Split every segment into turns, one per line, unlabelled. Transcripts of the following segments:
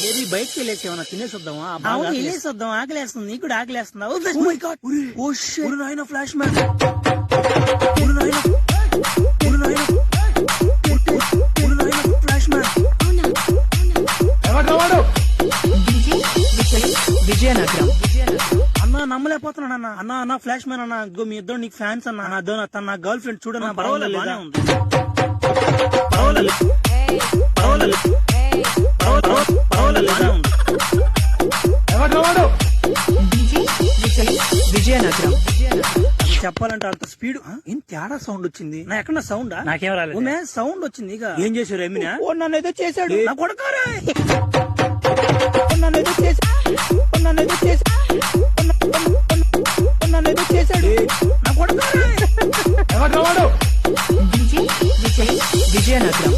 ఏది బయటకి వెళ్ళేసి ఏమన్నా తినేసి వద్దామా?
అవును వెళ్ళేసి వద్దాం, ఆకలేస్తుంది, నీకు కూడా ఆకలేస్తుందా?
Flash man flash man
Vizianagaram.
అన్నా నమ్మలేకపోతున్నాను అన్న. అన్న అన్న ఫ్లాష్ మ్యాన్ అన్న, మీ ఇద్దరు నీకు ఫ్యాన్స్ అన్న. తన నా గర్ల్ ఫ్రెండ్ చూడన్నా. పర్వాలేదు
విజయనగరం.
చెప్పాలంటే అంత స్పీడ్ ఏం తేడా సౌండ్ వచ్చింది. నా ఎక్కడ సౌండా?
నాకేం రాలేదు.
సౌండ్ వచ్చింది. ఇక
ఏం చేశారు ఎమ్మినా?
నన్ను ఏదో చేశాడు. నా కొడకారా చేశాడు. నా కొడకారా
విజయనగరం.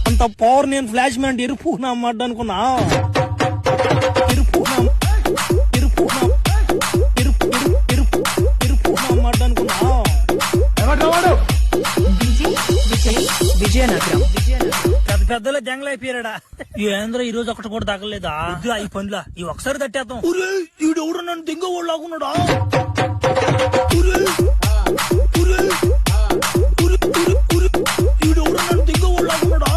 అంత పవర్ నేను ఫ్లాష్ మ్యాన్ ఎరుపు నమ్మడ్డ అనుకున్నా. ఎరుపు నమ్మడ్డ అనుకున్నా.
విజయనగరం.
పెద్ద పెద్దలో జంగల్ అయిపోయాడా? ఏంద్ర ఈ రోజు ఒకటి కూడా తగలేదా? ఈ పనిలా ఈ ఒకసారి తట్టేద్దాం. ఈడెవడు నన్ను దింగ వాళ్ళు లాగున్నాడా? ఈడెవడు నన్ను దింగ వాళ్ళు లాగున్నాడా?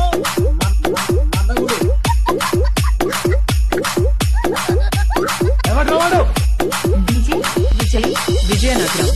విజయనగరం.